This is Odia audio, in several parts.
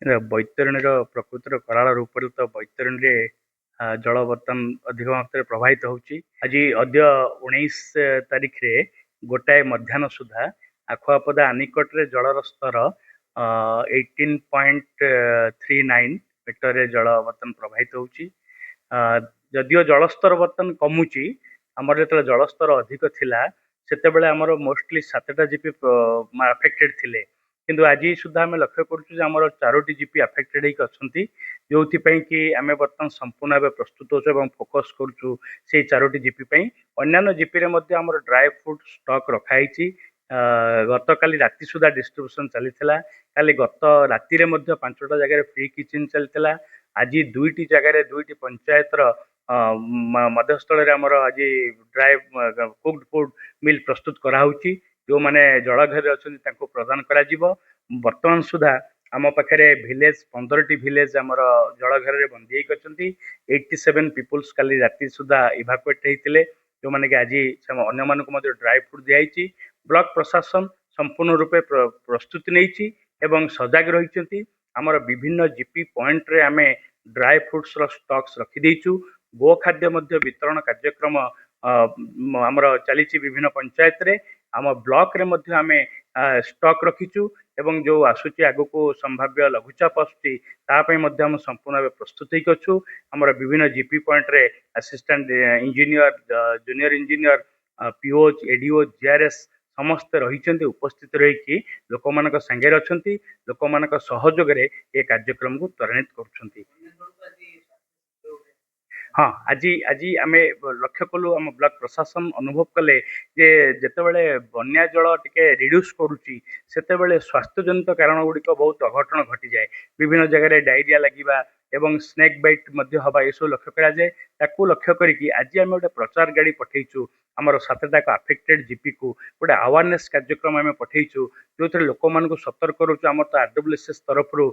ବୈତରଣୀର ପ୍ରକୃତିର କରାଳ ରୂପରେ ତ ବୈତରଣୀରେ ଜଳ ବର୍ତ୍ତମାନ ଅଧିକ ମାତ୍ରାରେ ପ୍ରବାହିତ ହେଉଛି। ଆଜି ଅଦ୍ୟ 19 ତାରିଖରେ ଗୋଟାଏ ମଧ୍ୟାହ୍ନ ସୁଦ୍ଧା ଆଖୁଆପଦା ଆନିକଟରେ ଜଳର ସ୍ତର 18.39 ମିଟରରେ ଜଳ ବର୍ତ୍ତମାନ ପ୍ରବାହିତ ହେଉଛି। ଯଦିଓ ଜଳସ୍ତର ବର୍ତ୍ତମାନ କମୁଛି, ଆମର ଯେତେବେଳେ ଜଳସ୍ତର ଅଧିକ ଥିଲା ସେତେବେଳେ ଆମର ମୋଷ୍ଟଲି 7ଟା ଜିପି ଆଫେକ୍ଟେଡ ଥିଲେ, କିନ୍ତୁ ଆଜି ସୁଦ୍ଧା ଆମେ ଲକ୍ଷ୍ୟ କରୁଛୁ ଯେ ଆମର 4ଟି ଜିପି ଆଫେକ୍ଟେଡ ହେଇକି ଅଛନ୍ତି, ଯୋଉଥିପାଇଁ କି ଆମେ ବର୍ତ୍ତମାନ ସମ୍ପୂର୍ଣ୍ଣ ଭାବେ ପ୍ରସ୍ତୁତ ଅଛୁ ଏବଂ ଫୋକସ୍ କରୁଛୁ ସେଇ 4ଟି ଜିପି ପାଇଁ। ଅନ୍ୟାନ୍ୟ ଜିପିରେ ମଧ୍ୟ ଆମର ଡ୍ରାଏ ଫ୍ରୁଟ୍ ଷ୍ଟକ୍ ରଖାହେଇଛି। ଗତକାଲି ରାତି ସୁଦ୍ଧା ଡିଷ୍ଟ୍ରିବ୍ୟୁସନ ଚାଲିଥିଲା। କାଲି ଗତ ରାତିରେ ମଧ୍ୟ 5ଟା ଜାଗାରେ ଫ୍ରି କିଚେନ ଚାଲିଥିଲା। ଆଜି 2ଟି ଜାଗାରେ 2ଟି ପଞ୍ଚାୟତର ମଧ୍ୟସ୍ଥଳରେ ଆମର ଆଜି ଡ୍ରାଏ କୁକ୍ଡ ଫୁଡ୍ ମିଲ୍ ପ୍ରସ୍ତୁତ କରାହଉଛି, ଯୋଉମାନେ ଜଳଘରରେ ଅଛନ୍ତି ତାଙ୍କୁ ପ୍ରଦାନ କରାଯିବ। ବର୍ତ୍ତମାନ ସୁଦ୍ଧା ଆମ ପାଖରେ ଭିଲେଜ 15ଟି ଭିଲେଜ ଆମର ଜଳଘରରେ ବନ୍ଦୀ ହେଇକି ଅଛନ୍ତି। 87 ପିପୁଲ୍ସ କାଲି ରାତି ସୁଦ୍ଧା ଇଭାକୁଏଟ୍ ହେଇଥିଲେ, ଯୋଉମାନେ କି ଆଜି ଅନ୍ୟମାନଙ୍କୁ ମଧ୍ୟ ଡ୍ରାଏ ଫ୍ରୁଟ୍ ଦିଆଯାଇଛି। ବ୍ଲକ ପ୍ରଶାସନ ସମ୍ପୂର୍ଣ୍ଣ ରୂପେ ପ୍ରସ୍ତୁତି ନେଇଛି ଏବଂ ସଜାଗ ରହିଛନ୍ତି। ଆମର ବିଭିନ୍ନ ଜିପି ପଏଣ୍ଟରେ ଆମେ ଡ୍ରାଏ ଫ୍ରୁଟ୍ସର ଷ୍ଟକ୍ସ ରଖିଦେଇଛୁ। ଗୋ ଖାଦ୍ୟ ମଧ୍ୟ ବିତରଣ କାର୍ଯ୍ୟକ୍ରମ ଆମର ଚାଲିଛି ବିଭିନ୍ନ ପଞ୍ଚାୟତରେ। ଆମ ବ୍ଲକରେ ମଧ୍ୟ ଆମେ ଷ୍ଟକ୍ ରଖିଛୁ ଏବଂ ଯୋଉ ଆସୁଛି ଆଗକୁ ସମ୍ଭାବ୍ୟ ଲଘୁଚାପ ଆସୁଛି ତା ପାଇଁ ମଧ୍ୟ ଆମେ ସମ୍ପୂର୍ଣ୍ଣ ଭାବେ ପ୍ରସ୍ତୁତ ହେଇକି ଅଛୁ। ଆମର ବିଭିନ୍ନ ଜିପି ପଏଣ୍ଟରେ assistant engineer, junior engineer, PO, ADO, GRS ସମସ୍ତେ ରହିଛନ୍ତି, ଉପସ୍ଥିତ ରହିକି ଲୋକମାନଙ୍କ ସାଙ୍ଗରେ ଅଛନ୍ତି, ଲୋକମାନଙ୍କ ସହଯୋଗରେ ଏ କାର୍ଯ୍ୟକ୍ରମକୁ ତ୍ୱରାନ୍ୱିତ କରୁଛନ୍ତି। ହଁ, ଆଜି ଆଜି ଆମେ ଲକ୍ଷ୍ୟ କଲୁ, ଆମ ବ୍ଲକ ପ୍ରଶାସନ ଅନୁଭବ କଲେ ଯେ ଯେତେବେଳେ ବନ୍ୟା ଜଳ ଟିକେ ରିଡ୍ୟୁସ୍ କରୁଛି ସେତେବେଳେ ସ୍ୱାସ୍ଥ୍ୟଜନିତ କାରଣ ଗୁଡ଼ିକ ବହୁତ ଅଘଟଣ ଘଟିଯାଏ। ବିଭିନ୍ନ ଜାଗାରେ ଡାଇରିଆ ଲାଗିବା ଏବଂ ସ୍ନେକ୍ ବାଇଟ୍ ମଧ୍ୟ ହବା, ଏସବୁ ଲକ୍ଷ୍ୟ କରାଯାଏ। ତାକୁ ଲକ୍ଷ୍ୟ କରିକି ଆଜି ଆମେ ଗୋଟେ ପ୍ରଚାର ଗାଡି ପଠେଇଛୁ ଆମର 7ଟା ଆଫେକ୍ଟେଡ ଜିପିକୁ। ଗୋଟେ ଆୱାରନେସ୍ କାର୍ଯ୍ୟକ୍ରମ ଆମେ ପଠେଇଛୁ, ଯୋଉଥିରେ ଲୋକମାନଙ୍କୁ ସତର୍କ କରୁଛୁ। ଆମର ତ RWSS ତରଫରୁ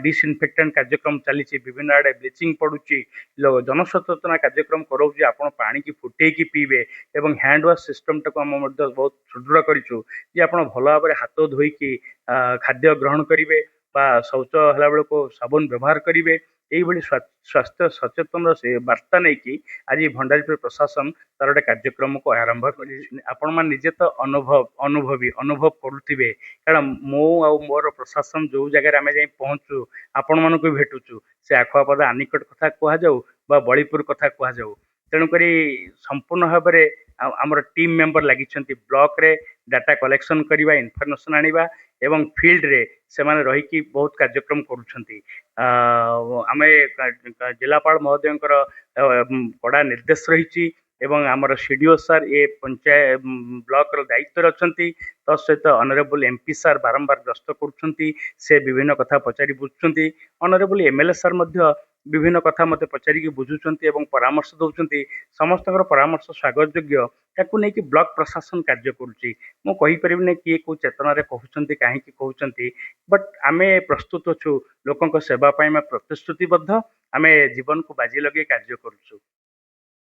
ଡିସଇନଫେକ୍ଟାଣ୍ଟ କାର୍ଯ୍ୟକ୍ରମ ଚାଲିଛି, ବିଭିନ୍ନ ଆଡେ ବ୍ଲିଚିଂ ପଡୁଛି, ଜନସଚେତନା କାର୍ଯ୍ୟକ୍ରମ କରାଉଛି। ଆପଣ ପାଣିକି ଫୁଟେଇକି ପିଇବେ ଏବଂ ହ୍ୟାଣ୍ଡ ୱାଶ ସିଷ୍ଟମଟାକୁ ଆମେ ମଧ୍ୟ ବହୁତ ସୁଦୃଢ କରିଛୁ ଯେ ଆପଣ ଭଲ ଭାବରେ ହାତ ଧୋଇକି ଖାଦ୍ୟ ଗ୍ରହଣ କରିବେ ବା ଶୌଚ ହେଲା ବେଳକୁ ସାବୁନ ବ୍ୟବହାର କରିବେ। ଏଇଭଳି ସ୍ୱାସ୍ଥ୍ୟ ସଚେତନର ସେ ବାର୍ତ୍ତା ନେଇକି ଆଜି ଭଣ୍ଡାରୀପୁର ପ୍ରଶାସନ ତାର ଗୋଟେ କାର୍ଯ୍ୟକ୍ରମକୁ ଆରମ୍ଭ କରିଛି। ଆପଣମାନେ ନିଜେ ତ ଅନୁଭବ କରୁଥିବେ, କାରଣ ମୁଁ ଆଉ ମୋର ପ୍ରଶାସନ ଯୋଉ ଜାଗାରେ ଆମେ ଯାଇ ପହଞ୍ଚୁ ଆପଣମାନଙ୍କୁ ବି ଭେଟୁଛୁ, ସେ ଆଖୁଆପଦା ଆନିକଟ କଥା କୁହାଯାଉ ବା ବଳିପୁର କଥା କୁହାଯାଉ। ତେଣୁକରି ସମ୍ପୂର୍ଣ୍ଣ ଭାବରେ ଆମର ଟିମ୍ ମେମ୍ବର ଲାଗିଛନ୍ତି ବ୍ଲକରେ ଡାଟା କଲେକ୍ସନ କରିବା, ଇନଫର୍ମେସନ ଆଣିବା ଏବଂ ଫିଲ୍ଡରେ ସେମାନେ ରହିକି ବହୁତ କାର୍ଯ୍ୟକ୍ରମ କରୁଛନ୍ତି। ଆମେ ଜିଲ୍ଲାପାଳ ମହୋଦୟଙ୍କର କଡ଼ା ନିର୍ଦ୍ଦେଶ ରହିଛି ଏବଂ ଆମର ସିଡିଓ ସାର୍ ଏ ବ୍ଲକର ଦାୟିତ୍ୱରେ ଅଛନ୍ତି। ତା ସହିତ ଅନରେବୁଲ ଏମପି ସାର୍ ବାରମ୍ବାର ଗସ୍ତ କରୁଛନ୍ତି, ସେ ବିଭିନ୍ନ କଥା ପଚାରି ବୁଝୁଛନ୍ତି। ଅନରେବୁଲ ଏମଏଲଏ ସାର୍ ମଧ୍ୟ ବିଭିନ୍ନ କଥା ମତେ ପଚାରିକି ବୁଝୁଛନ୍ତି ଏବଂ ପରାମର୍ଶ ଦଉଛନ୍ତି। ସମସ୍ତଙ୍କର ପରାମର୍ଶ ସ୍ୱାଗତ ଯୋଗ୍ୟ। ତାକୁ ନେଇକି ବ୍ଲକ ପ୍ରଶାସନ କାର୍ଯ୍ୟ କରୁଛି। ମୁଁ କହିପାରିବିନି କିଏ କୋଉ ଚେତନାରେ କହୁଛନ୍ତି, କାହିଁକି କହୁଛନ୍ତି, ବଟ୍ ଆମେ ପ୍ରସ୍ତୁତ ଅଛୁ ଲୋକଙ୍କ ସେବା ପାଇଁ। ଆମେ ପ୍ରତିଶ୍ରୁତିବଦ୍ଧ, ଆମେ ଜୀବନକୁ ବାଜି ଲଗେଇ କାର୍ଯ୍ୟ କରୁଛୁ।